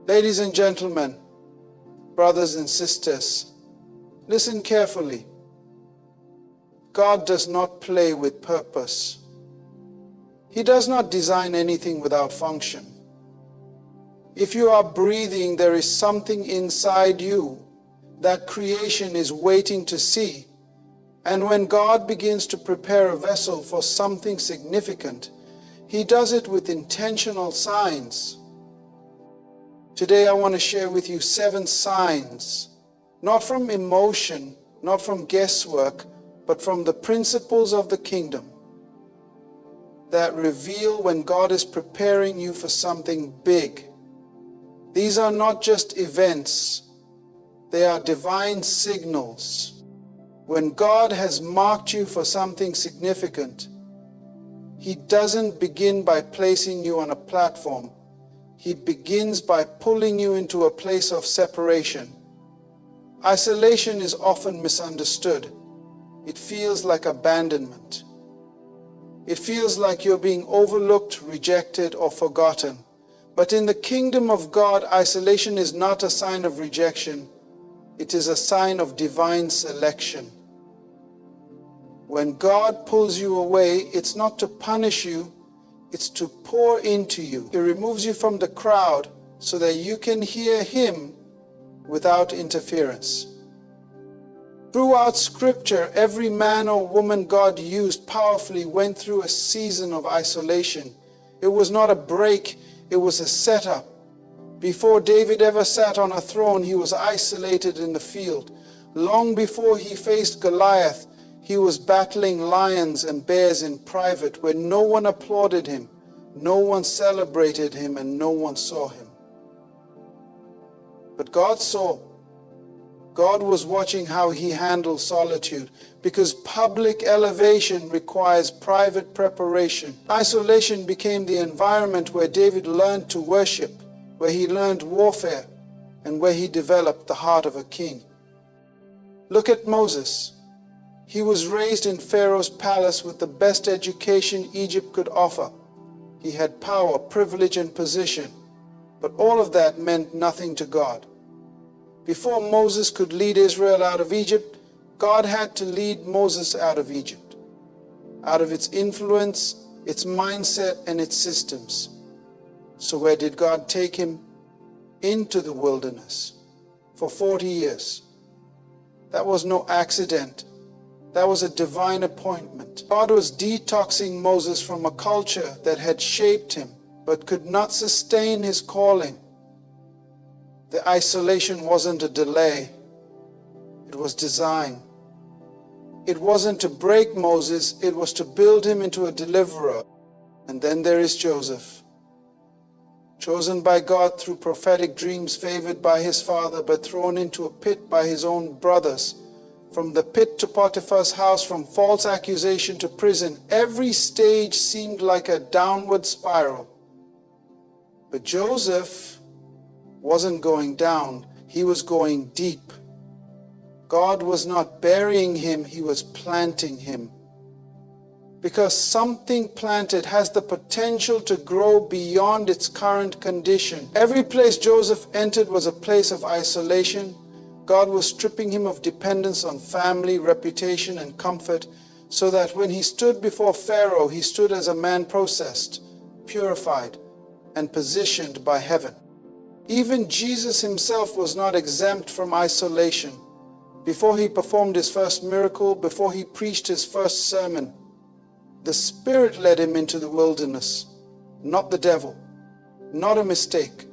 Ladies and gentlemen, brothers and sisters, listen carefully. God does not play with purpose. He does not design anything without function. If you are breathing, there is something inside you that creation is waiting to see. And when God begins to prepare a vessel for something significant, He does it with intentional signs. Today I want to share with you 7 signs, not from emotion, not from guesswork, but from the principles of the kingdom that reveal when God is preparing you for something big. These are not just events, they are divine signals. When God has marked you for something significant, He doesn't begin by placing you on a platform. He begins by pulling you into a place of separation. Isolation is often misunderstood. It feels like abandonment. It feels like you're being overlooked, rejected, or forgotten. But in the kingdom of God, isolation is not a sign of rejection. It is a sign of divine selection. When God pulls you away, it's not to punish you, it's to pour into you. He removes you from the crowd so that you can hear Him without interference. Throughout Scripture, every man or woman God used powerfully went through a season of isolation. It was not a break, it was a setup. Before David ever sat on a throne, he was isolated in the field. Long before he faced Goliath, he was battling lions and bears in private, where no one applauded him, no one celebrated him, and no one saw him. But God saw. God was watching how he handled solitude, because public elevation requires private preparation. Isolation became the environment where David learned to worship, where he learned warfare, and where he developed the heart of a king. Look at Moses. He was raised in Pharaoh's palace with the best education Egypt could offer. He had power, privilege, and position, but all of that meant nothing to God. Before Moses could lead Israel out of Egypt, God had to lead Moses out of Egypt, out of its influence, its mindset, and its systems. So where did God take him? Into the wilderness for 40 years. That was no accident. That was a divine appointment. God was detoxing Moses from a culture that had shaped him, but could not sustain his calling. The isolation wasn't a delay. It was design. It wasn't to break Moses, it was to build him into a deliverer. And then there is Joseph. Chosen by God through prophetic dreams, favored by his father, but thrown into a pit by his own brothers. From the pit to Potiphar's house, from false accusation to prison, every stage seemed like a downward spiral. But Joseph wasn't going down, he was going deep. God was not burying him, he was planting him. Because something planted has the potential to grow beyond its current condition. Every place Joseph entered was a place of isolation. God was stripping him of dependence on family, reputation, and comfort, so that when he stood before Pharaoh, he stood as a man processed, purified, and positioned by heaven. Even Jesus himself was not exempt from isolation. Before he performed his first miracle, before he preached his first sermon, the Spirit led him into the wilderness, not the devil, not a mistake,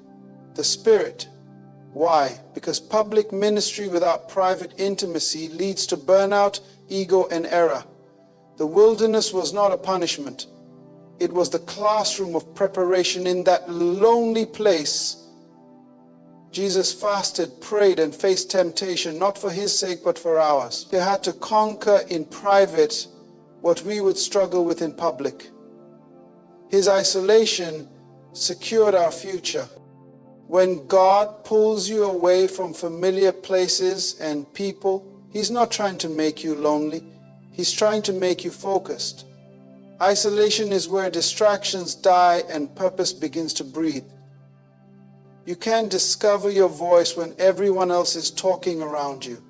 the Spirit. Why? Because public ministry without private intimacy leads to burnout, ego, and error. The wilderness was not a punishment. It was the classroom of preparation. In that lonely place, Jesus fasted, prayed, and faced temptation, not for his sake, but for ours. He had to conquer in private what we would struggle with in public. His isolation secured our future. When God pulls you away from familiar places and people, He's not trying to make you lonely. He's trying to make you focused. Isolation is where distractions die and purpose begins to breathe. You can't discover your voice when everyone else is talking around you.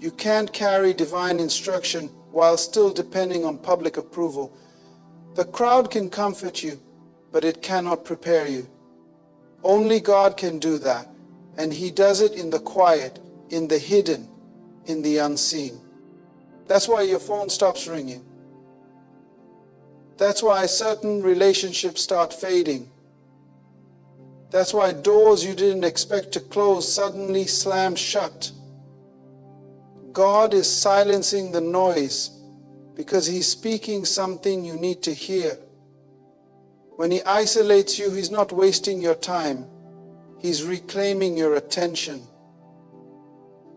You can't carry divine instruction while still depending on public approval. The crowd can comfort you, but it cannot prepare you. Only God can do that, and He does it in the quiet, in the hidden, in the unseen. That's why your phone stops ringing. That's why certain relationships start fading. That's why doors you didn't expect to close suddenly slam shut. God is silencing the noise because He's speaking something you need to hear. When He isolates you, He's not wasting your time. He's reclaiming your attention.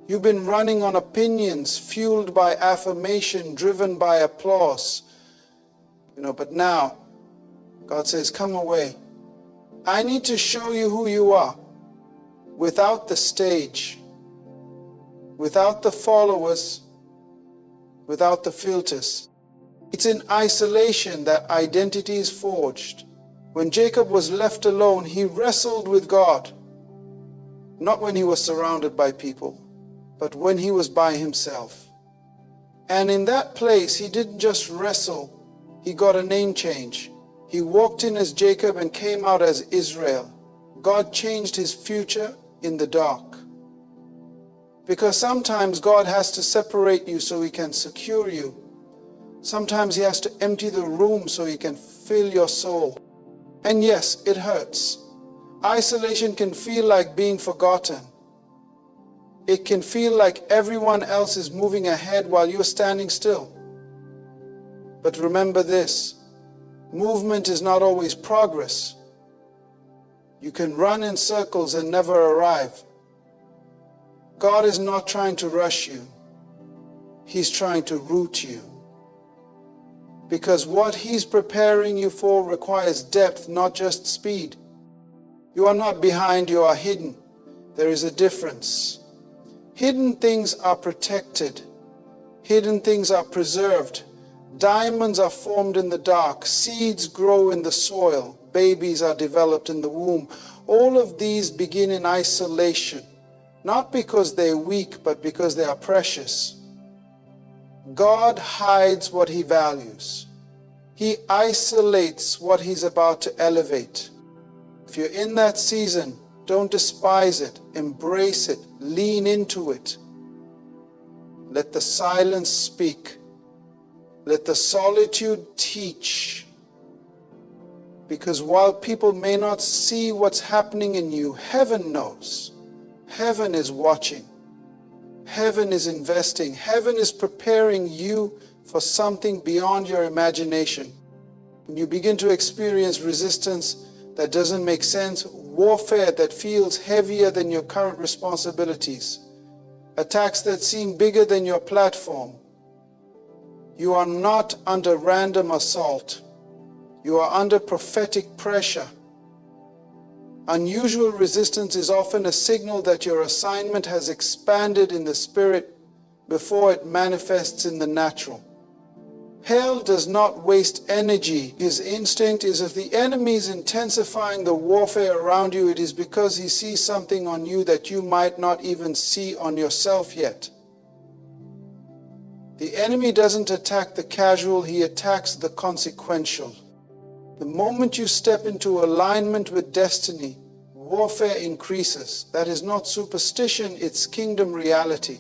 You've been running on opinions, fueled by affirmation, driven by applause. But now, God says, come away. I need to show you who you are, without the stage, without the followers, without the filters. It's in isolation that identity is forged. When Jacob was left alone, he wrestled with God. Not when he was surrounded by people, but when he was by himself. And in that place, he didn't just wrestle, he got a name change. He walked in as Jacob and came out as Israel. God changed his future in the dark. Because sometimes God has to separate you so He can secure you. Sometimes He has to empty the room so He can fill your soul. And yes, it hurts. Isolation can feel like being forgotten. It can feel like everyone else is moving ahead while you're standing still. But remember this, movement is not always progress. You can run in circles and never arrive. God is not trying to rush you. He's trying to root you. Because what He's preparing you for requires depth, not just speed. You are not behind, you are hidden. There is a difference. Hidden things are protected. Hidden things are preserved. Diamonds are formed in the dark. Seeds grow in the soil. Babies are developed in the womb. All of these begin in isolation. Not because they're weak, but because they are precious. God hides what He values. He isolates what He's about to elevate. If you're in that season, don't despise it. Embrace it. Lean into it. Let the silence speak. Let the solitude teach. Because while people may not see what's happening in you, heaven knows. Heaven is watching. Heaven is investing. Heaven is preparing you for something beyond your imagination. When you begin to experience resistance that doesn't make sense, warfare that feels heavier than your current responsibilities, attacks that seem bigger than your platform, you are not under random assault. You are under prophetic pressure. Unusual resistance is often a signal that your assignment has expanded in the spirit before it manifests in the natural. Hell does not waste energy. His instinct is if the enemy is intensifying the warfare around you, it is because he sees something on you that you might not even see on yourself yet. The enemy doesn't attack the casual, he attacks the consequential. The moment you step into alignment with destiny, warfare increases. That is not superstition, it's kingdom reality.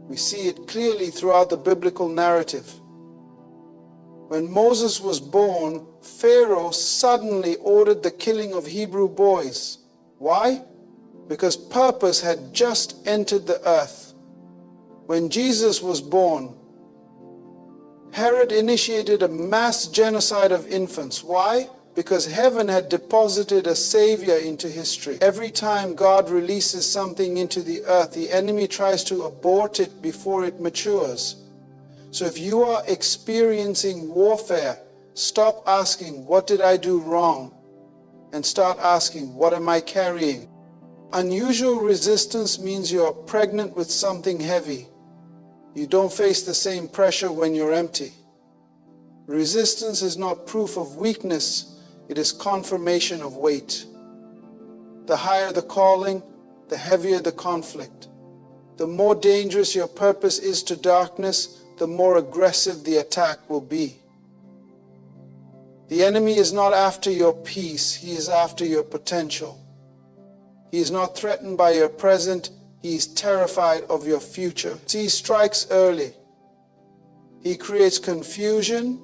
We see it clearly throughout the biblical narrative. When Moses was born, Pharaoh suddenly ordered the killing of Hebrew boys. Why? Because purpose had just entered the earth. When Jesus was born, Herod initiated a mass genocide of infants. Why? Because heaven had deposited a savior into history. Every time God releases something into the earth, the enemy tries to abort it before it matures. So if you are experiencing warfare, stop asking, what did I do wrong? And start asking, what am I carrying? Unusual resistance means you are pregnant with something heavy. You don't face the same pressure when you're empty. Resistance is not proof of weakness, it is confirmation of weight. The higher the calling, the heavier the conflict. The more dangerous your purpose is to darkness, the more aggressive the attack will be. The enemy is not after your peace, he is after your potential. He is not threatened by your present, he is terrified of your future. He strikes early. He creates confusion.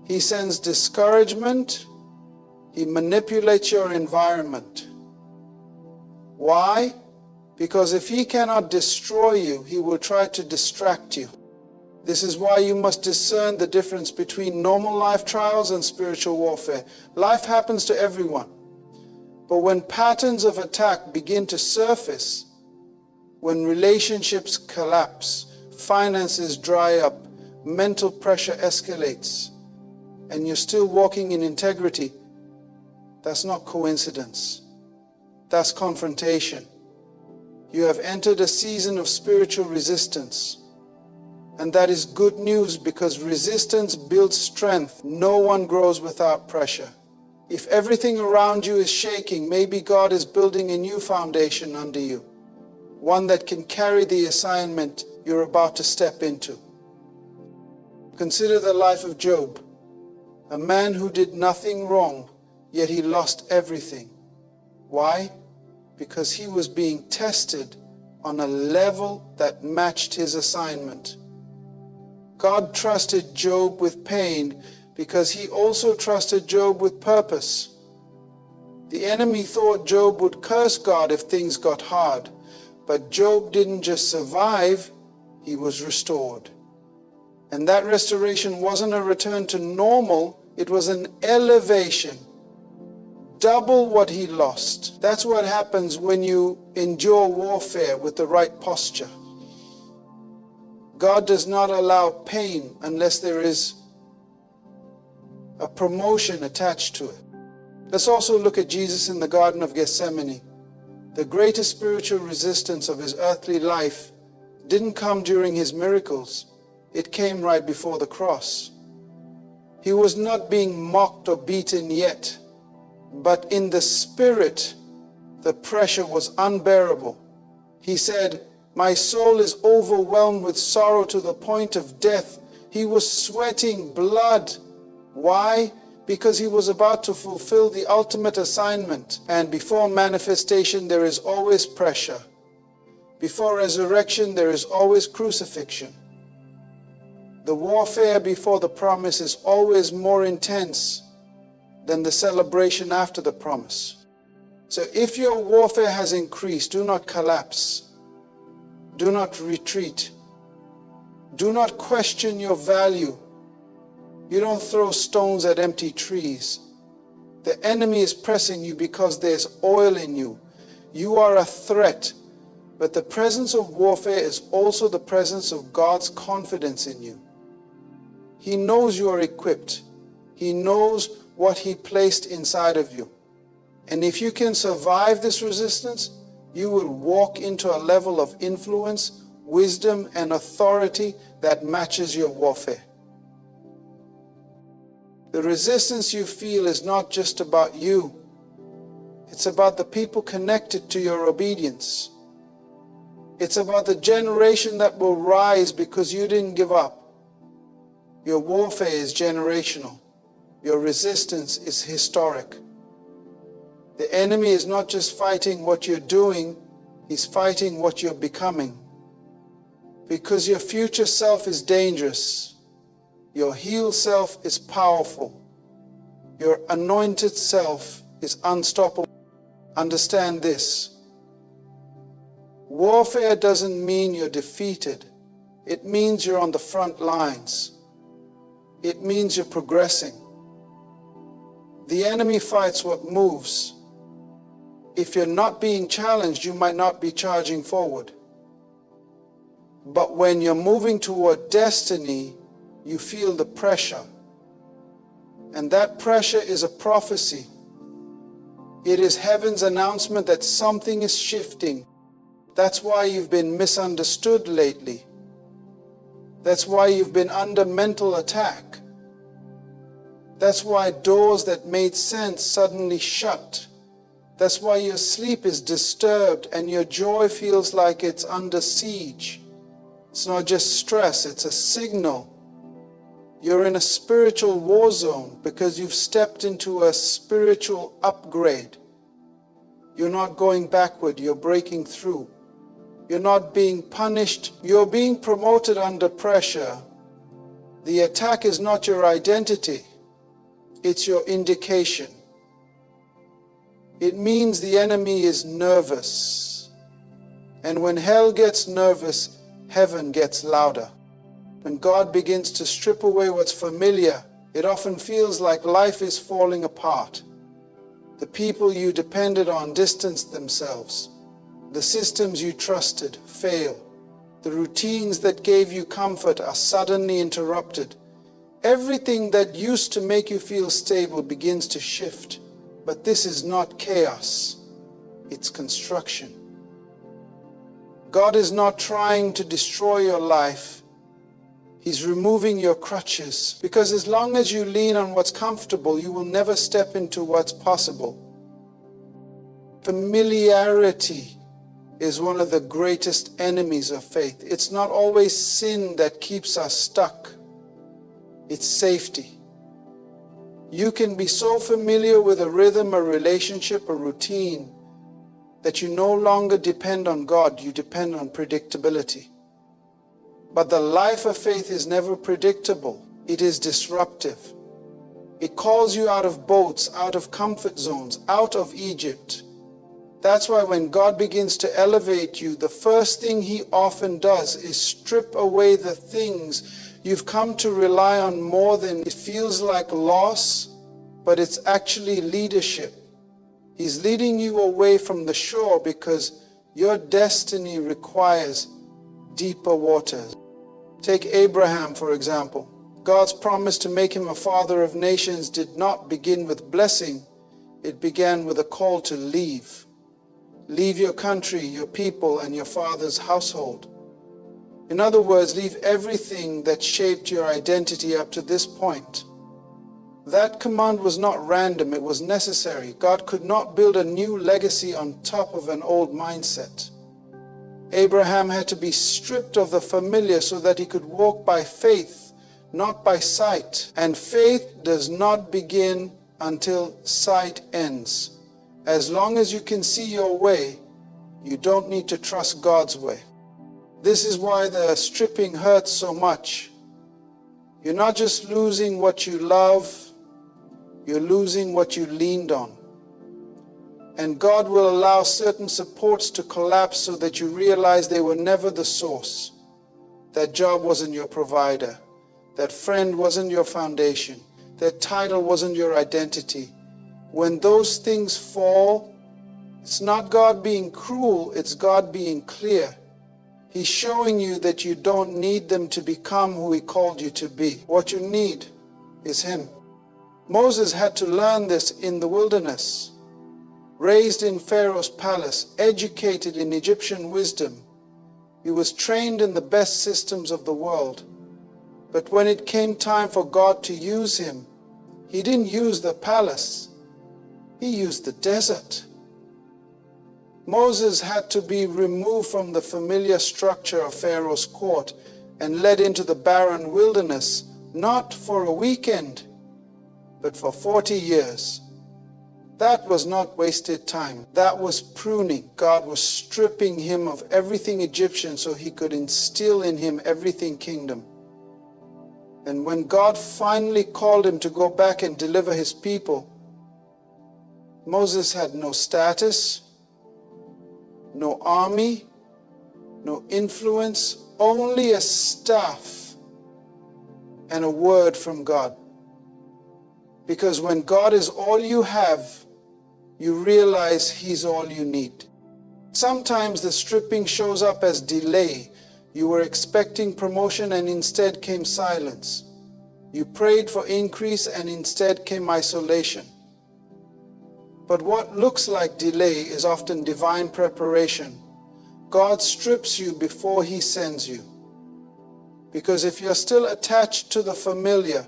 He sends discouragement. He manipulates your environment. Why? Because if he cannot destroy you, he will try to distract you. This is why you must discern the difference between normal life trials and spiritual warfare. Life happens to everyone. But when patterns of attack begin to surface, when relationships collapse, finances dry up, mental pressure escalates, and you're still walking in integrity, that's not coincidence. That's confrontation. You have entered a season of spiritual resistance. And that is good news, because resistance builds strength. No one grows without pressure. If everything around you is shaking, maybe God is building a new foundation under you, one that can carry the assignment you're about to step into. Consider the life of Job, a man who did nothing wrong, yet he lost everything. Why? Because he was being tested on a level that matched his assignment. God trusted Job with pain because he also trusted Job with purpose. The enemy thought Job would curse God if things got hard, but Job didn't just survive, he was restored. And that restoration wasn't a return to normal, it was an elevation. Double what he lost. That's what happens when you endure warfare with the right posture. God does not allow pain unless there is a promotion attached to it. Let's also look at Jesus in the Garden of Gethsemane. The greatest spiritual resistance of his earthly life didn't come during his miracles. It came right before the cross. He was not being mocked or beaten yet, but in the spirit, the pressure was unbearable. He said, "My soul is overwhelmed with sorrow to the point of death." He was sweating blood. Why? Because he was about to fulfill the ultimate assignment. And before manifestation, there is always pressure. Before resurrection, there is always crucifixion. The warfare before the promise is always more intense than the celebration after the promise. So if your warfare has increased, do not collapse. Do not retreat. Do not question your value. You don't throw stones at empty trees. The enemy is pressing you because there's oil in you. You are a threat, but the presence of warfare is also the presence of God's confidence in you. He knows you are equipped. He knows what he placed inside of you. And if you can survive this resistance, you will walk into a level of influence, wisdom, and authority that matches your warfare. The resistance you feel is not just about you. It's about the people connected to your obedience. It's about the generation that will rise because you didn't give up. Your warfare is generational. Your resistance is historic. The enemy is not just fighting what you're doing, he's fighting what you're becoming. Because your future self is dangerous. Your healed self is powerful. Your anointed self is unstoppable. Understand this. Warfare doesn't mean you're defeated. It means you're on the front lines. It means you're progressing. The enemy fights what moves. If you're not being challenged, you might not be charging forward. But when you're moving toward destiny, you feel the pressure. And that pressure is a prophecy. It is heaven's announcement that something is shifting. That's why you've been misunderstood lately. That's why you've been under mental attack. That's why doors that made sense suddenly shut. That's why your sleep is disturbed and your joy feels like it's under siege. It's not just stress, it's a signal. You're in a spiritual war zone because you've stepped into a spiritual upgrade. You're not going backward, you're breaking through. You're not being punished, you're being promoted under pressure. The attack is not your identity, it's your indication. It means the enemy is nervous. And when hell gets nervous, heaven gets louder. When God begins to strip away what's familiar, it often feels like life is falling apart. The people you depended on distance themselves. The systems you trusted fail. The routines that gave you comfort are suddenly interrupted. Everything that used to make you feel stable begins to shift. But this is not chaos, it's construction. God is not trying to destroy your life. He's removing your crutches, because as long as you lean on what's comfortable, you will never step into what's possible. Familiarity is one of the greatest enemies of faith. It's not always sin that keeps us stuck. It's safety. You can be so familiar with a rhythm, a relationship, a routine, that you no longer depend on God, you depend on predictability. But the life of faith is never predictable. It is disruptive. It calls you out of boats, out of comfort zones, out of Egypt. That's why when God begins to elevate you, the first thing He often does is strip away the things you've come to rely on more than it feels like loss, but it's actually leadership. He's leading you away from the shore because your destiny requires deeper waters. Take Abraham, for example. God's promise to make him a father of nations did not begin with blessing. It began with a call to leave. Leave your country, your people, and your father's household. In other words, leave everything that shaped your identity up to this point. That command was not random, it was necessary. God could not build a new legacy on top of an old mindset. Abraham had to be stripped of the familiar so that he could walk by faith, not by sight. And faith does not begin until sight ends. As long as you can see your way, you don't need to trust God's way. This is why the stripping hurts so much. You're not just losing what you love, you're losing what you leaned on. And God will allow certain supports to collapse so that you realize they were never the source. That job wasn't your provider. That friend wasn't your foundation. That title wasn't your identity. When those things fall, it's not God being cruel, it's God being clear. He's showing you that you don't need them to become who He called you to be. What you need is Him. Moses had to learn this in the wilderness. Raised in Pharaoh's palace, educated in Egyptian wisdom, he was trained in the best systems of the world. But when it came time for God to use him, He didn't use the palace, He used the desert. Moses had to be removed from the familiar structure of Pharaoh's court and led into the barren wilderness, not for a weekend, but for 40 years. That was not wasted time. That was pruning. God was stripping him of everything Egyptian so He could instill in him everything kingdom. And when God finally called him to go back and deliver His people, Moses had no status, no army, no influence, only a staff and a word from God. Because when God is all you have, you realize He's all you need. Sometimes the stripping shows up as delay. You were expecting promotion and instead came silence. You prayed for increase and instead came isolation. But what looks like delay is often divine preparation. God strips you before He sends you. Because if you're still attached to the familiar,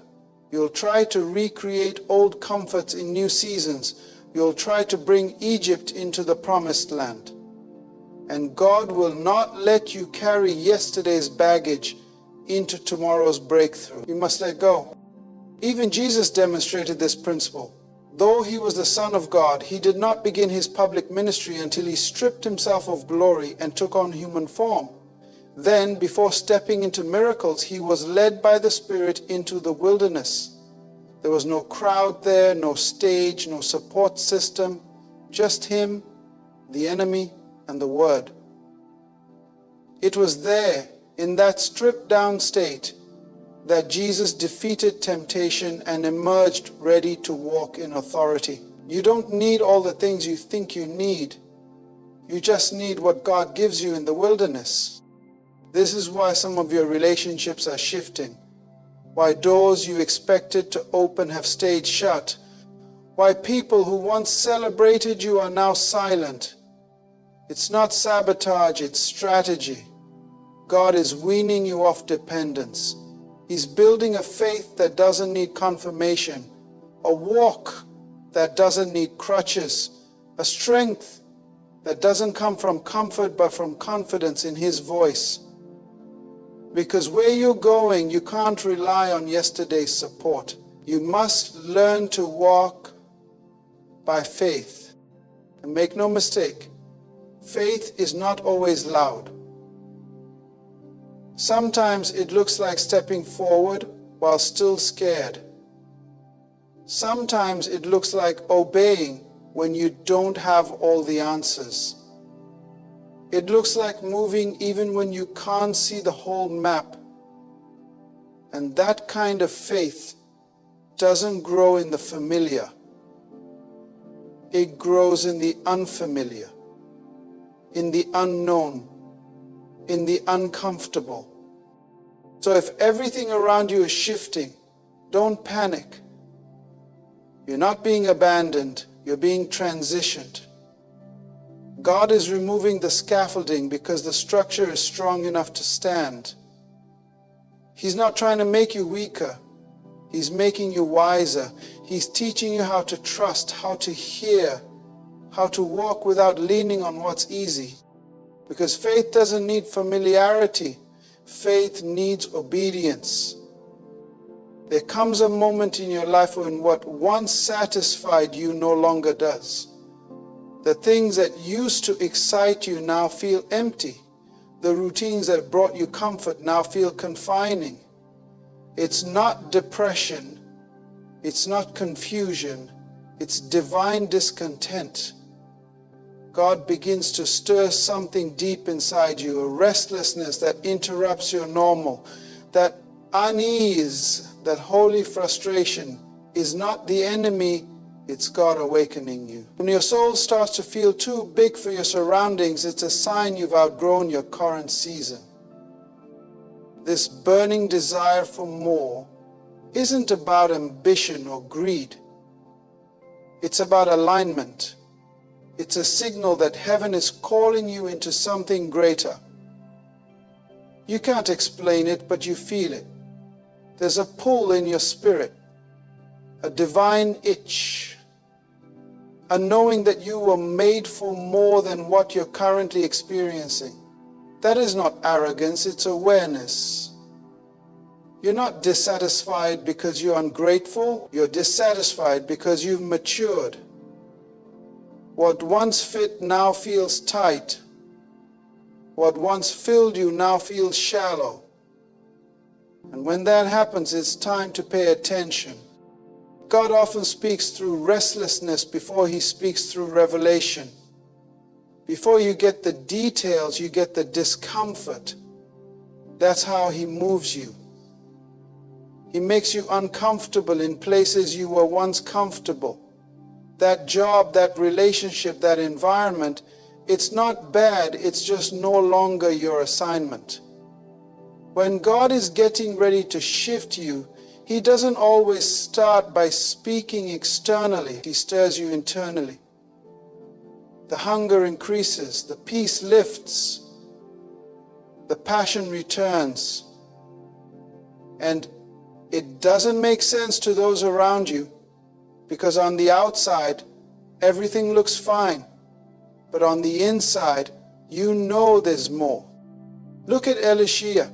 you'll try to recreate old comforts in new seasons. You'll try to bring Egypt into the promised land. And God will not let you carry yesterday's baggage into tomorrow's breakthrough. You must let go. Even Jesus demonstrated this principle. Though he was the Son of God, he did not begin his public ministry until he stripped himself of glory and took on human form. Then, before stepping into miracles, he was led by the Spirit into the wilderness. There was no crowd there, no stage, no support system, just him, the enemy, and the Word. It was there, in that stripped-down state, that Jesus defeated temptation and emerged ready to walk in authority. You don't need all the things you think you need. You just need what God gives you in the wilderness. This is why some of your relationships are shifting. Why doors you expected to open have stayed shut. Why people who once celebrated you are now silent. It's not sabotage, it's strategy. God is weaning you off dependence. He's building a faith that doesn't need confirmation, a walk that doesn't need crutches, a strength that doesn't come from comfort but from confidence in His voice. Because where you're going, you can't rely on yesterday's support. You must learn to walk by faith. And make no mistake, faith is not always loud. Sometimes it looks like stepping forward while still scared. Sometimes it looks like obeying when you don't have all the answers. It looks like moving even when you can't see the whole map. And that kind of faith doesn't grow in the familiar. It grows in the unfamiliar, in the unknown, in the uncomfortable. So if everything around you is shifting, don't panic. You're not being abandoned, you're being transitioned. God is removing the scaffolding because the structure is strong enough to stand. He's not trying to make you weaker. He's making you wiser. He's teaching you how to trust, how to hear, how to walk without leaning on what's easy. Because faith doesn't need familiarity. Faith needs obedience. There comes a moment in your life when what once satisfied you no longer does. The things that used to excite you now feel empty. The routines that brought you comfort now feel confining. It's not depression. It's not confusion. It's divine discontent. God begins to stir something deep inside you, a restlessness that interrupts your normal. That unease, that holy frustration is not the enemy. It's God awakening you. When your soul starts to feel too big for your surroundings, it's a sign you've outgrown your current season. This burning desire for more isn't about ambition or greed. It's about alignment. It's a signal that heaven is calling you into something greater. You can't explain it, but you feel it. There's a pull in your spirit, a divine itch. And knowing that you were made for more than what you're currently experiencing. That is not arrogance, it's awareness. You're not dissatisfied because you're ungrateful, you're dissatisfied because you've matured. What once fit now feels tight. What once filled you now feels shallow. And when that happens, it's time to pay attention. God often speaks through restlessness before He speaks through revelation. Before you get the details, you get the discomfort. That's how He moves you. He makes you uncomfortable in places you were once comfortable. That job, that relationship, that environment, it's not bad, it's just no longer your assignment. When God is getting ready to shift you, He doesn't always start by speaking externally. He stirs you internally. The hunger increases, the peace lifts, the passion returns. And it doesn't make sense to those around you because on the outside, Everything looks fine, but on the inside, you know there's more. Look at Elisha.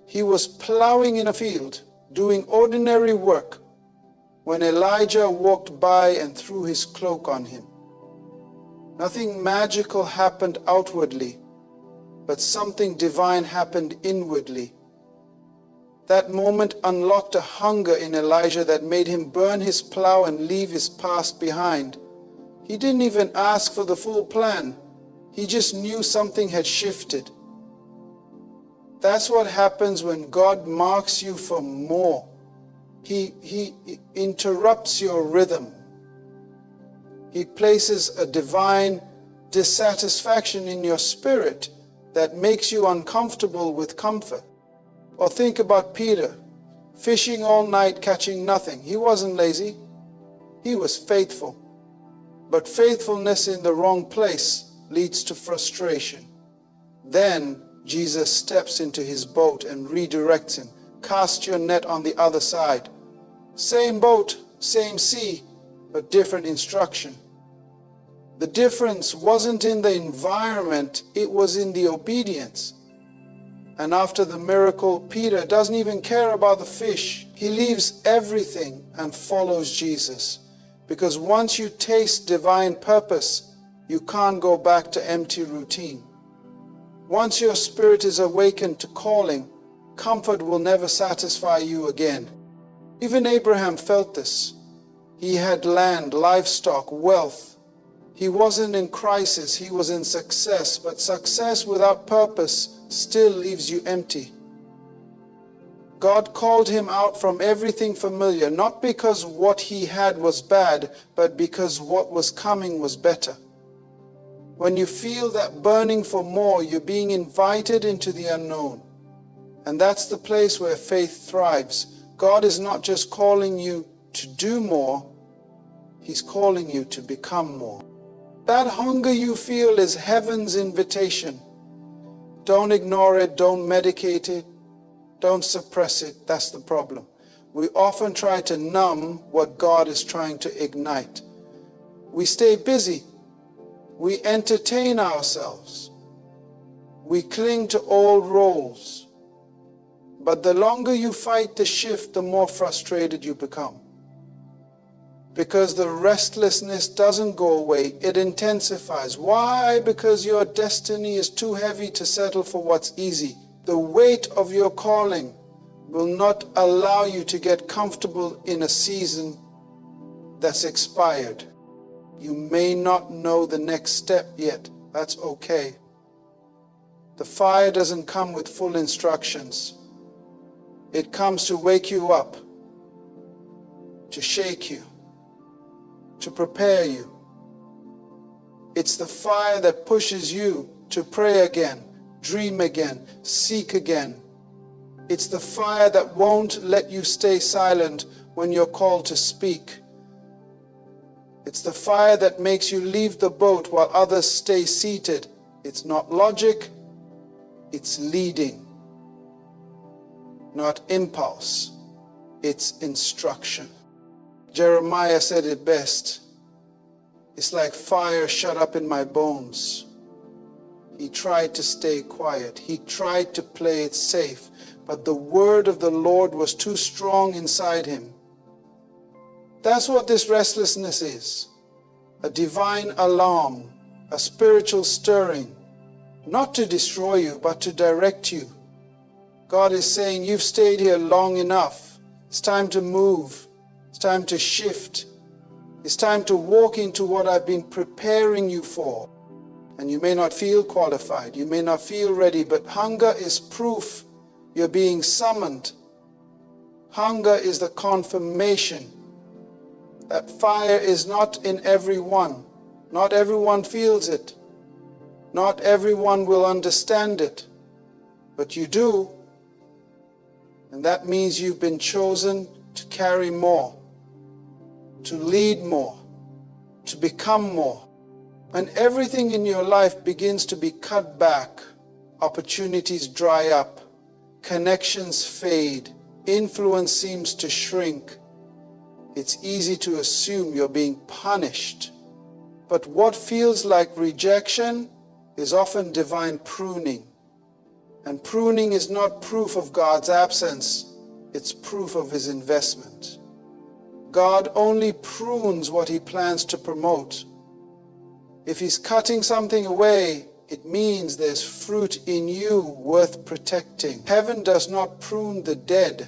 He was plowing in a field, doing ordinary work, when Elijah walked by and threw his cloak on him. Nothing magical happened outwardly, but something divine happened inwardly. That moment unlocked a hunger in Elijah that made him burn his plow and leave his past behind. He didn't even ask for the full plan. He just knew something had shifted. That's what happens when God marks you for more. He interrupts your rhythm. He places a divine dissatisfaction in your spirit that makes you uncomfortable with comfort. Or think about Peter, fishing all night, catching nothing. He wasn't lazy. He was faithful. But faithfulness in the wrong place leads to frustration. Then Jesus steps into his boat and redirects him. Cast your net on the other side. Same boat, same sea, but different instruction. The difference wasn't in the environment, it was in the obedience. And after the miracle, Peter doesn't even care about the fish. He leaves everything and follows Jesus. Because once you taste divine purpose, you can't go back to empty routine. Once your spirit is awakened to calling, comfort will never satisfy you again. Even Abraham felt this. He had land, livestock, wealth. He wasn't in crisis, he was in success. But success without purpose still leaves you empty. God called him out from everything familiar, not because what he had was bad, but because what was coming was better. When you feel that burning for more, you're being invited into the unknown. And that's the place where faith thrives. God is not just calling you to do more, he's calling you to become more. That hunger you feel is heaven's invitation. Don't ignore it, don't medicate it, don't suppress it. That's the problem. We often try to numb what God is trying to ignite. We stay busy. We entertain ourselves. We cling to old roles. But the longer you fight the shift, the more frustrated you become. Because the restlessness doesn't go away, it intensifies. Why? Because your destiny is too heavy to settle for what's easy. The weight of your calling will not allow you to get comfortable in a season that's expired. You may not know the next step yet. That's okay. The fire doesn't come with full instructions. It comes to wake you up, to shake you, to prepare you. It's the fire that pushes you to pray again, dream again, seek again. It's the fire that won't let you stay silent when you're called to speak. It's the fire that makes you leave the boat while others stay seated. It's not logic, it's leading. Not impulse, it's instruction. Jeremiah said it best. It's like fire shut up in my bones. He tried to stay quiet. He tried to play it safe, but the word of the Lord was too strong inside him. That's what this restlessness is. A divine alarm, a spiritual stirring, not to destroy you, but to direct you. God is saying, you've stayed here long enough. It's time to move. It's time to shift. It's time to walk into what I've been preparing you for. And you may not feel qualified. You may not feel ready, but hunger is proof you're being summoned. Hunger is the confirmation that fire is not in everyone. Not everyone feels it. Not everyone will understand it. But you do. And that means you've been chosen to carry more, to lead more, to become more. When everything in your life begins to be cut back, opportunities dry up, connections fade, influence seems to shrink, it's easy to assume you're being punished. But what feels like rejection is often divine pruning. And pruning is not proof of God's absence, it's proof of His investment. God only prunes what He plans to promote. If He's cutting something away, it means there's fruit in you worth protecting. Heaven does not prune the dead,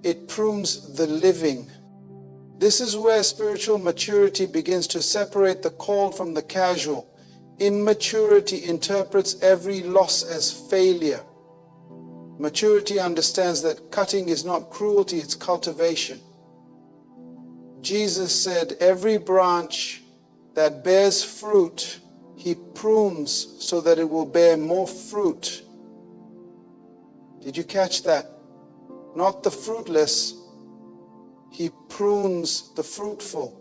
it prunes the living. This is where spiritual maturity begins to separate the called from the casual. Immaturity interprets every loss as failure. Maturity understands that cutting is not cruelty, it's cultivation. Jesus said, every branch that bears fruit, He prunes so that it will bear more fruit. Did you catch that? Not the fruitless, He prunes the fruitful.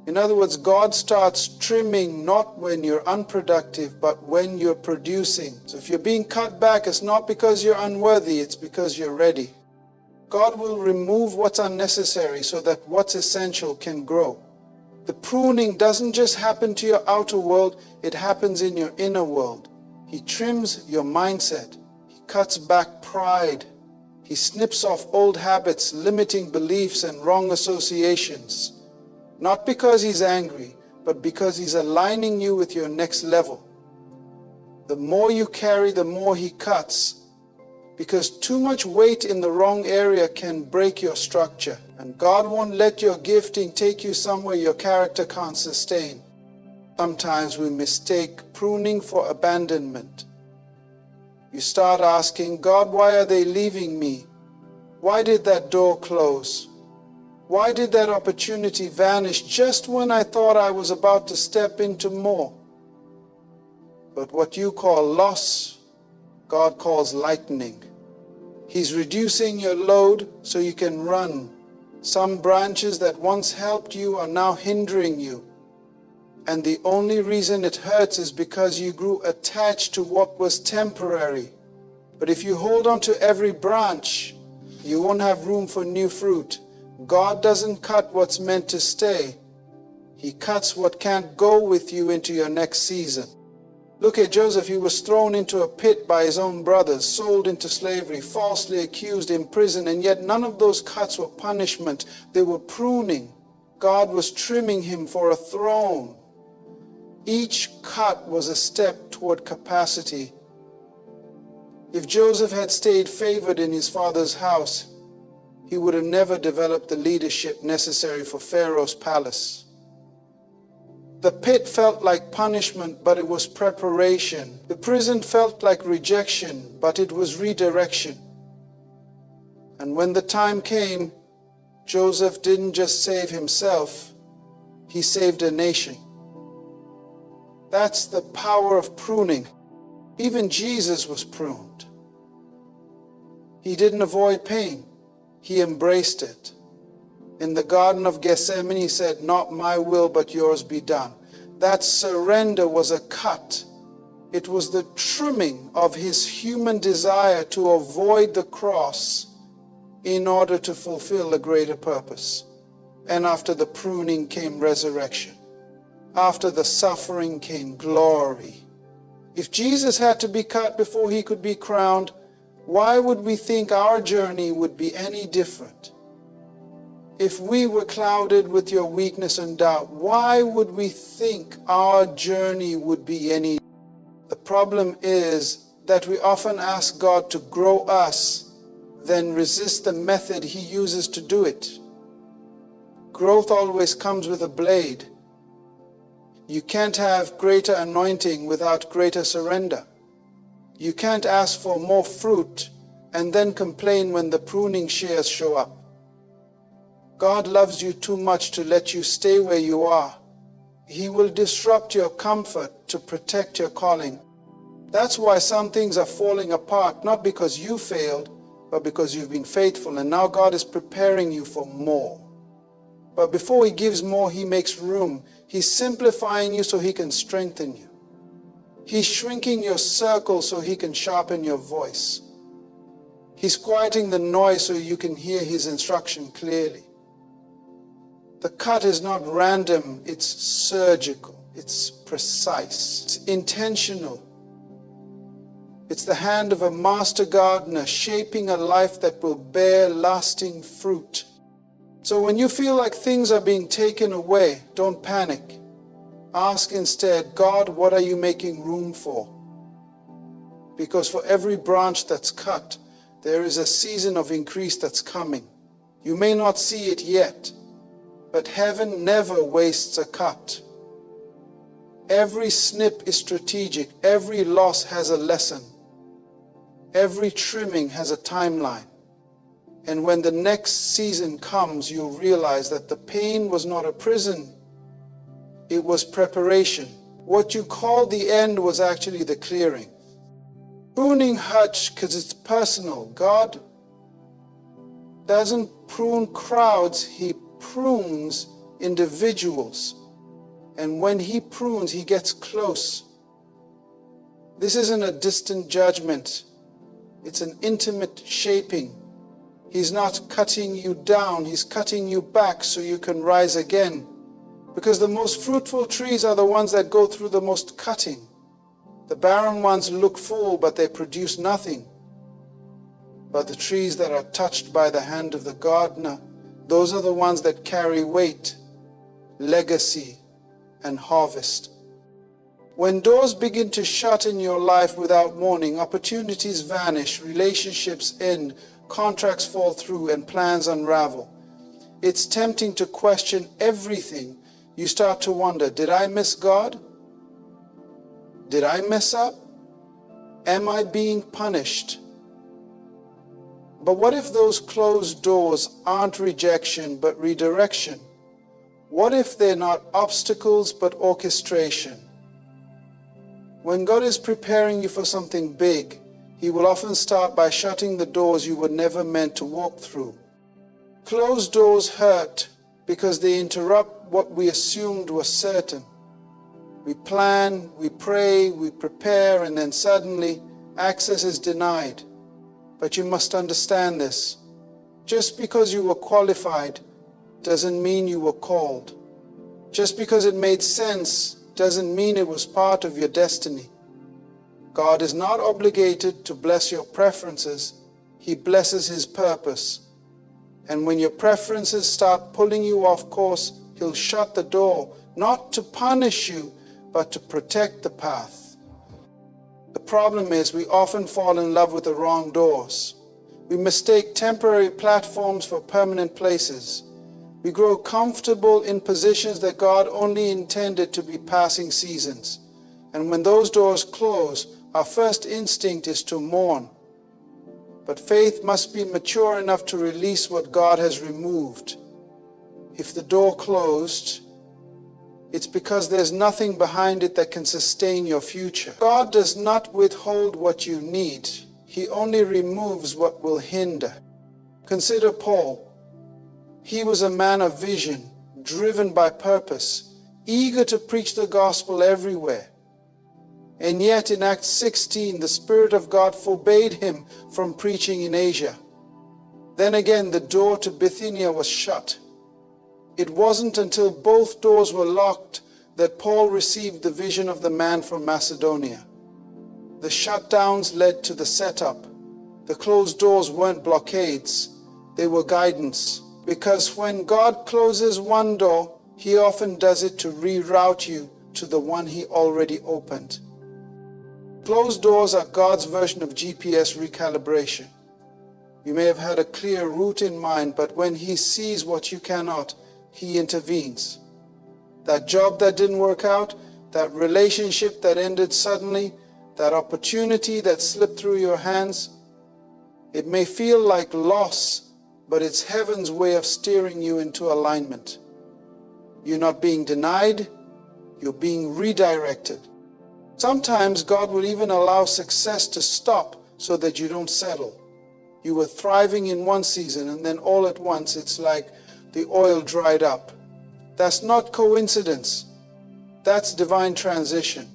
In other words, God starts trimming not when you're unproductive, but when you're producing. So if you're being cut back, it's not because you're unworthy, it's because you're ready. God will remove what's unnecessary so that what's essential can grow. The pruning doesn't just happen to your outer world, it happens in your inner world. He trims your mindset. He cuts back pride. He snips off old habits, limiting beliefs and wrong associations. Not because He's angry, but because He's aligning you with your next level. The more you carry, the more He cuts. Because too much weight in the wrong area can break your structure. And God won't let your gifting take you somewhere your character can't sustain. Sometimes we mistake pruning for abandonment. You start asking, God, why are they leaving me? Why did that door close? Why did that opportunity vanish just when I thought I was about to step into more? But what you call loss, God calls lightening. He's reducing your load so you can run. Some branches that once helped you are now hindering you. And the only reason it hurts is because you grew attached to what was temporary. But if you hold on to every branch, you won't have room for new fruit. God doesn't cut what's meant to stay. He cuts what can't go with you into your next season. Look at Joseph. He was thrown into a pit by his own brothers, sold into slavery, falsely accused, imprisoned, and yet none of those cuts were punishment. They were pruning. God was trimming him for a throne. Each cut was a step toward capacity. If Joseph had stayed favored in his father's house, he would have never developed the leadership necessary for Pharaoh's palace. The pit felt like punishment, but it was preparation. The prison felt like rejection, but it was redirection. And when the time came, Joseph didn't just save himself, he saved a nation. That's the power of pruning. Even Jesus was pruned. He didn't avoid pain. He embraced it. In the Garden of Gethsemane, he said, "Not my will, but yours be done." That surrender was a cut. It was the trimming of his human desire to avoid the cross in order to fulfill a greater purpose. And after the pruning came resurrection. After the suffering came glory. If Jesus had to be cut before he could be crowned, why would we think our journey would be any different? If we were clouded with your weakness and doubt, why would we think our journey would be any different? The problem is that we often ask God to grow us, then resist the method he uses to do it. Growth always comes with a blade. You can't have greater anointing without greater surrender. You can't ask for more fruit and then complain when the pruning shears show up. God loves you too much to let you stay where you are. He will disrupt your comfort to protect your calling. That's why some things are falling apart, not because you failed, but because you've been faithful, and now God is preparing you for more. But before he gives more, he makes room. He's simplifying you so he can strengthen you. He's shrinking your circle so he can sharpen your voice. He's quieting the noise so you can hear his instruction clearly. The cut is not random, it's surgical, it's precise, it's intentional. It's the hand of a master gardener shaping a life that will bear lasting fruit. So when you feel like things are being taken away, don't panic. Ask instead, God, what are you making room for? Because for every branch that's cut, there is a season of increase that's coming. You may not see it yet, but heaven never wastes a cut. Every snip is strategic. Every loss has a lesson. Every trimming has a timeline. And when the next season comes, you'll realize that the pain was not a prison. It was preparation. What you called the end was actually the clearing. Pruning hurts because it's personal. God doesn't prune crowds, He prunes individuals. And when He prunes, He gets close. This isn't a distant judgment. It's an intimate shaping. He's not cutting you down, He's cutting you back so you can rise again. Because the most fruitful trees are the ones that go through the most cutting. The barren ones look full, but they produce nothing. But the trees that are touched by the hand of the gardener, those are the ones that carry weight, legacy, and harvest. When doors begin to shut in your life without warning, opportunities vanish, relationships end, contracts fall through, and plans unravel. It's tempting to question everything. You start to wonder, did I miss God? Did I mess up? Am I being punished? But what if those closed doors aren't rejection but redirection? What if they're not obstacles but orchestration? When God is preparing you for something big, He will often start by shutting the doors you were never meant to walk through. Closed doors hurt because they interrupt what we assumed was certain. We plan, we pray, we prepare, and then suddenly access is denied. But you must understand this. Just because you were qualified doesn't mean you were called. Just because it made sense doesn't mean it was part of your destiny. God is not obligated to bless your preferences. He blesses His purpose. And when your preferences start pulling you off course, He'll shut the door, not to punish you, but to protect the path. The problem is we often fall in love with the wrong doors. We mistake temporary platforms for permanent places. We grow comfortable in positions that God only intended to be passing seasons. And when those doors close, our first instinct is to mourn. But faith must be mature enough to release what God has removed. If the door closed, it's because there's nothing behind it that can sustain your future. God does not withhold what you need. He only removes what will hinder. Consider Paul. He was a man of vision, driven by purpose, eager to preach the gospel everywhere. And yet in Acts 16, the Spirit of God forbade him from preaching in Asia. Then again, the door to Bithynia was shut. It wasn't until both doors were locked that Paul received the vision of the man from Macedonia. The shutdowns led to the setup. The closed doors weren't blockades, they were guidance. Because when God closes one door, He often does it to reroute you to the one He already opened. Closed doors are God's version of GPS recalibration. You may have had a clear route in mind, but when He sees what you cannot, He intervenes. That job that didn't work out, that relationship that ended suddenly, that opportunity that slipped through your hands, it may feel like loss, but it's heaven's way of steering you into alignment. You're not being denied, you're being redirected. Sometimes God will even allow success to stop so that you don't settle. You were thriving in one season and then all at once it's like the oil dried up. That's not coincidence. That's divine transition.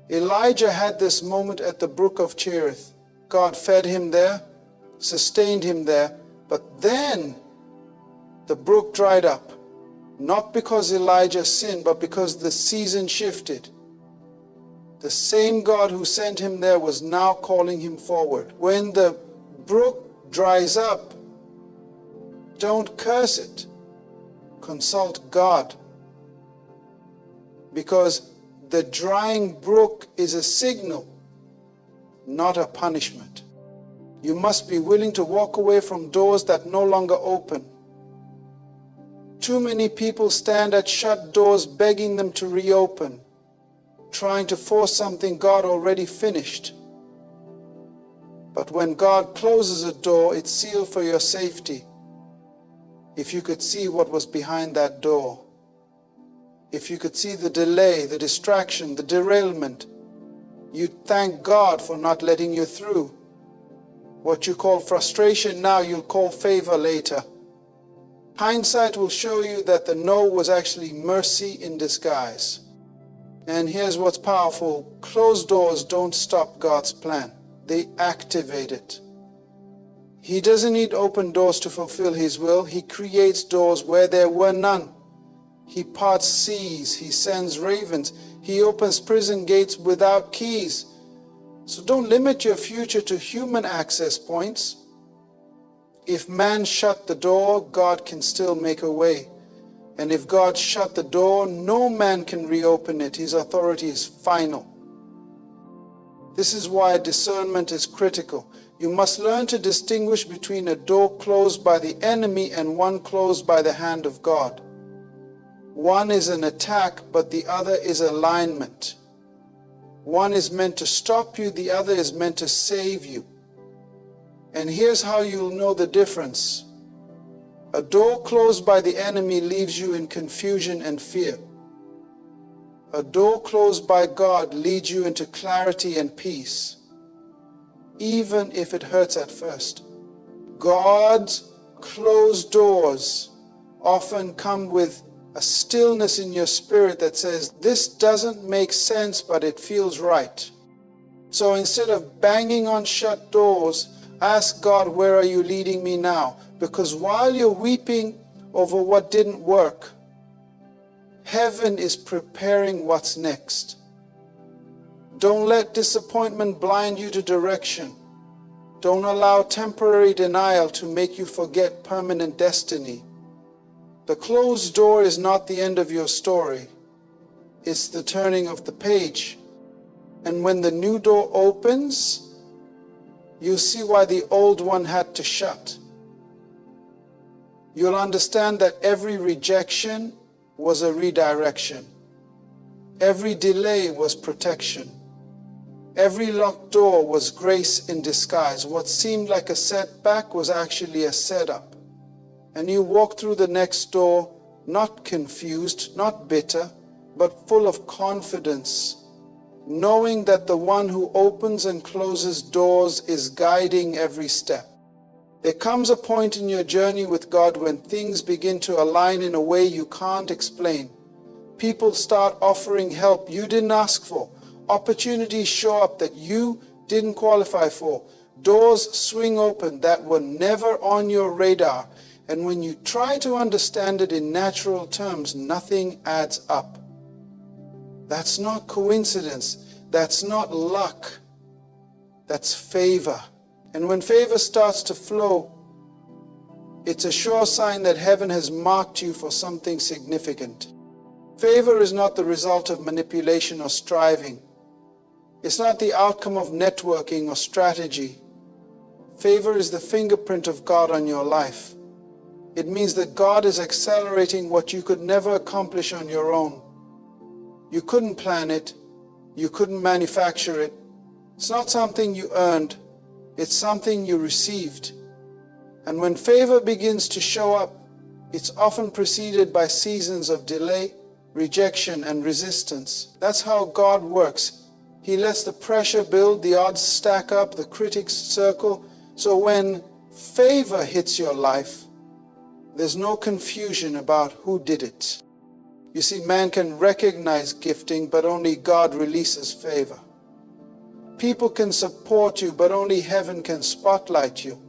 Elijah had this moment at the brook of Cherith. God fed him there, sustained him there, but then The brook dried up, not because Elijah sinned, but because the season shifted. The same God who sent him there was now calling him forward. When the brook dries up, don't curse it. Consult God. Because the drying brook is a signal, not a punishment. You must be willing to walk away from doors that no longer open. Too many people stand at shut doors begging them to reopen, trying to force something God already finished. But when God closes a door, it's sealed for your safety. If you could see what was behind that door, if you could see the delay, the distraction, the derailment, you'd thank God for not letting you through. What you call frustration now, you'll call favor later. Hindsight will show you that the no was actually mercy in disguise. And here's what's powerful. Closed doors don't stop God's plan. They activate it. He doesn't need open doors to fulfill His will. He creates doors where there were none. He parts seas. He sends ravens. He opens prison gates without keys. So don't limit your future to human access points. If man shut the door, God can still make a way. And if God shut the door, no man can reopen it. His authority is final. This is why discernment is critical. You must learn to distinguish between a door closed by the enemy and one closed by the hand of God. One is an attack, but the other is alignment. One is meant to stop you, the other is meant to save you. And here's how you'll know the difference. A door closed by the enemy leaves you in confusion and fear. A door closed by God leads you into clarity and peace, even if it hurts at first. God's closed doors often come with a stillness in your spirit that says, this doesn't make sense, but it feels right. So instead of banging on shut doors, ask God, where are you leading me now? Because while you're weeping over what didn't work, heaven is preparing what's next. Don't let disappointment blind you to direction. Don't allow temporary denial to make you forget permanent destiny. The closed door is not the end of your story. It's the turning of the page. And when the new door opens, you'll see why the old one had to shut. You'll understand that every rejection was a redirection. Every delay was protection. Every locked door was grace in disguise. What seemed like a setback was actually a setup. And you walk through the next door, not confused, not bitter, but full of confidence, knowing that the one who opens and closes doors is guiding every step. There comes a point in your journey with God when things begin to align in a way you can't explain. People start offering help you didn't ask for. Opportunities show up that you didn't qualify for. Doors swing open that were never on your radar. And when you try to understand it in natural terms, nothing adds up. That's not coincidence. That's not luck. That's favor. And when favor starts to flow, it's a sure sign that heaven has marked you for something significant. Favor is not the result of manipulation or striving. It's not the outcome of networking or strategy. Favor is the fingerprint of God on your life. It means that God is accelerating what you could never accomplish on your own. You couldn't plan it. You couldn't manufacture it. It's not something you earned. It's something you received. And when favor begins to show up, it's often preceded by seasons of delay, rejection, and resistance. That's how God works. He lets the pressure build, the odds stack up, the critics circle. So when favor hits your life, there's no confusion about who did it. You see, man can recognize gifting, but only God releases favor. People can support you, but only heaven can spotlight you.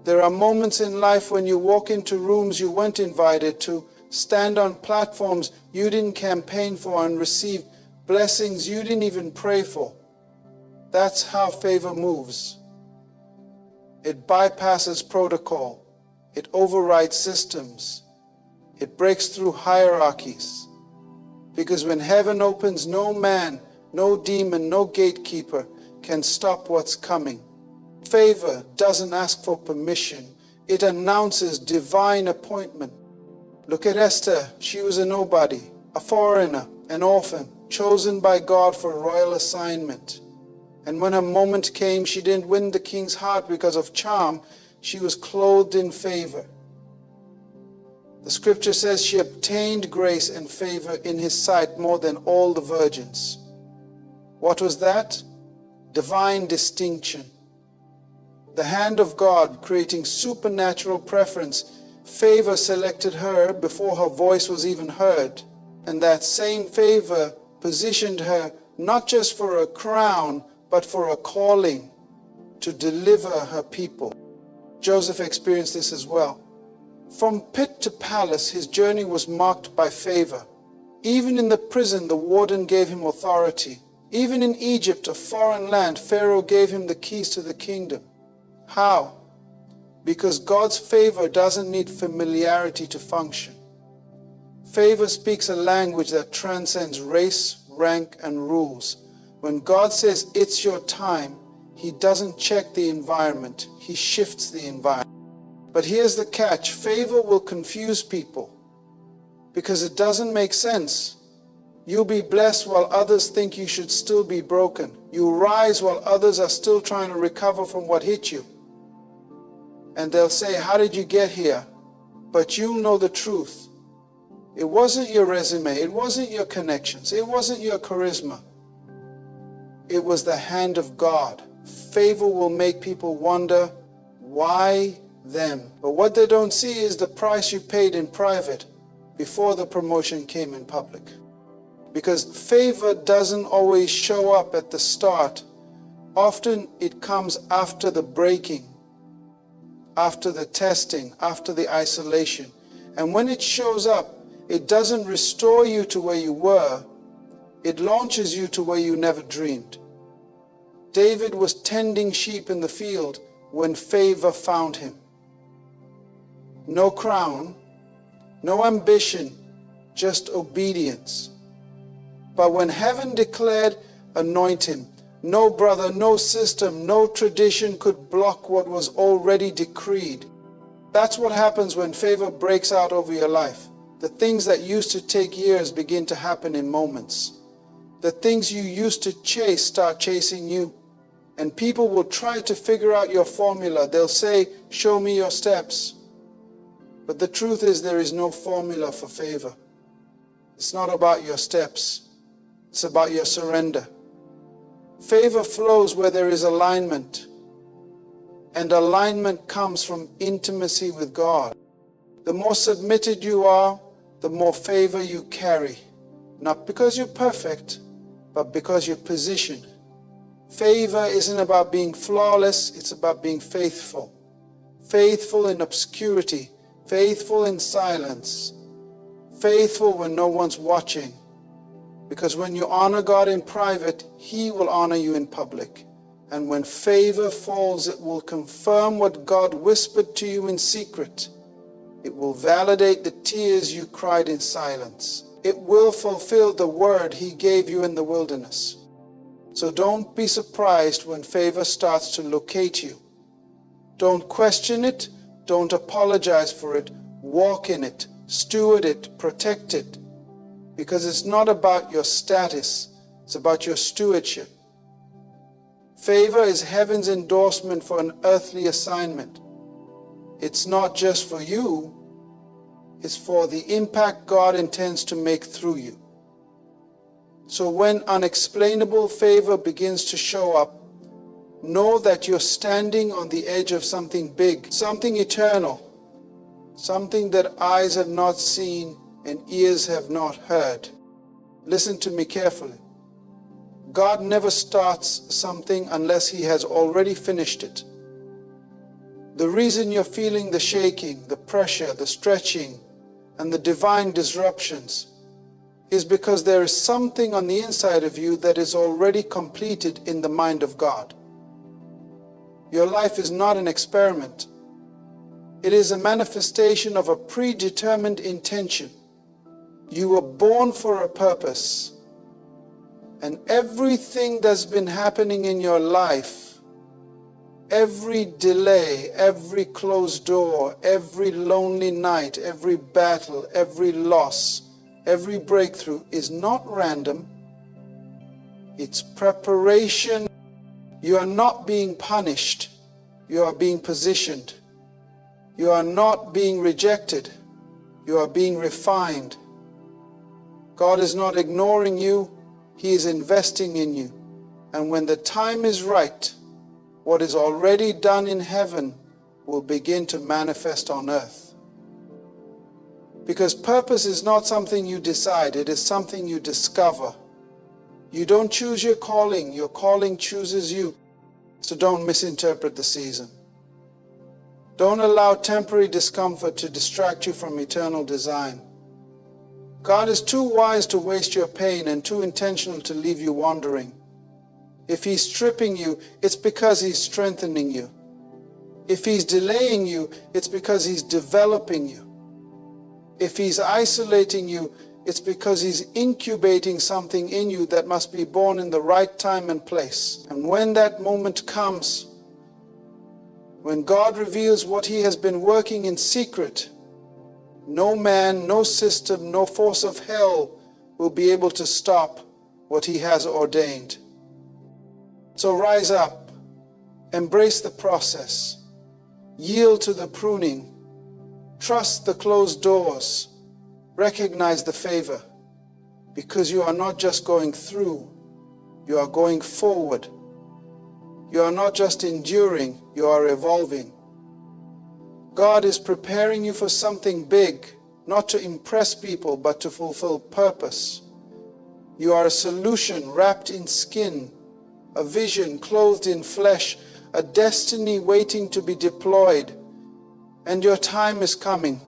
There are moments in life when you walk into rooms you weren't invited to, stand on platforms you didn't campaign for, and receive blessings you didn't even pray for. That's how favor moves. It bypasses protocol. It overrides systems. It breaks through hierarchies. Because when heaven opens, no man, no demon, no gatekeeper can stop what's coming. Favor doesn't ask for permission. It announces divine appointment. Look at Esther. She was a nobody, a foreigner, an orphan, chosen by God for a royal assignment. And when her moment came, she didn't win the king's heart because of charm. She was clothed in favor. The scripture says she obtained grace and favor in his sight more than all the virgins. What was that? Divine distinction. The hand of God creating supernatural preference. Favor selected her before her voice was even heard. And that same favor positioned her not just for a crown, but for a calling to deliver her people. Joseph experienced this as well. From pit to palace, his journey was marked by favor. Even in the prison, the warden gave him authority. Even in Egypt, a foreign land, Pharaoh gave him the keys to the kingdom. How? Because God's favor doesn't need familiarity to function. Favor speaks a language that transcends race, rank, and rules. When God says it's your time, he doesn't check the environment, he shifts the environment. But here's the catch, favor will confuse people because it doesn't make sense. You'll be blessed while others think you should still be broken. You rise while others are still trying to recover from what hit you. And they'll say, how did you get here? But you'll know the truth. It wasn't your resume, it wasn't your connections, it wasn't your charisma. It was the hand of God. Favor will make people wonder, why them? But what they don't see is the price you paid in private before the promotion came in public. Because favor doesn't always show up at the start. Often it comes after the breaking, after the testing, after the isolation. And when it shows up, it doesn't restore you to where you were. It launches you to where you never dreamed. David was tending sheep in the field when favor found him. No crown, no ambition, just obedience. But when heaven declared, anoint him, no brother, no system, no tradition could block what was already decreed. That's what happens when favor breaks out over your life. The things that used to take years begin to happen in moments. The things you used to chase start chasing you. And people will try to figure out your formula. They'll say, show me your steps. But the truth is there is no formula for favor. It's not about your steps. It's about your surrender. Favor flows where there is alignment. And alignment comes from intimacy with God. The more submitted you are, the more favor you carry. Not because you're perfect, but because you're positioned. Favor isn't about being flawless, it's about being faithful. Faithful in obscurity, faithful in silence, faithful when no one's watching. Because when you honor God in private, he will honor you in public. And when favor falls, it will confirm what God whispered to you in secret. It will validate the tears you cried in silence. It will fulfill the word he gave you in the wilderness. So don't be surprised when favor starts to locate you. Don't question it. Don't apologize for it. Walk in it. Steward it. Protect it. Because it's not about your status. It's about your stewardship. Favor is heaven's endorsement for an earthly assignment. It's not just for you. It's for the impact God intends to make through you. So when unexplainable favor begins to show up, know that you're standing on the edge of something big, something eternal, something that eyes have not seen and ears have not heard. Listen to me carefully. God never starts something unless he has already finished it. The reason you're feeling the shaking, the pressure, the stretching, and the divine disruptions is because there is something on the inside of you that is already completed in the mind of God. Your life is not an experiment. It is a manifestation of a predetermined intention. You were born for a purpose. And everything that's been happening in your life, every delay, every closed door, every lonely night, every battle, every loss, every breakthrough is not random. It's preparation. You are not being punished. You are being positioned. You are not being rejected. You are being refined. God is not ignoring you. He is investing in you. And when the time is right, what is already done in heaven will begin to manifest on earth. Because purpose is not something you decide, it is something you discover. You don't choose your calling chooses you. So don't misinterpret the season. Don't allow temporary discomfort to distract you from eternal design. God is too wise to waste your pain and too intentional to leave you wandering. If He's stripping you, it's because He's strengthening you. If He's delaying you, it's because He's developing you. If He's isolating you, it's because He's incubating something in you that must be born in the right time and place. And when that moment comes, when God reveals what He has been working in secret, no man, no system, no force of hell will be able to stop what He has ordained. So rise up, embrace the process, yield to the pruning, trust the closed doors, recognize the favor, because you are not just going through, you are going forward. You are not just enduring, you are evolving. God is preparing you for something big, not to impress people, but to fulfill purpose. You are a solution wrapped in skin, a vision clothed in flesh, a destiny waiting to be deployed. And your time is coming.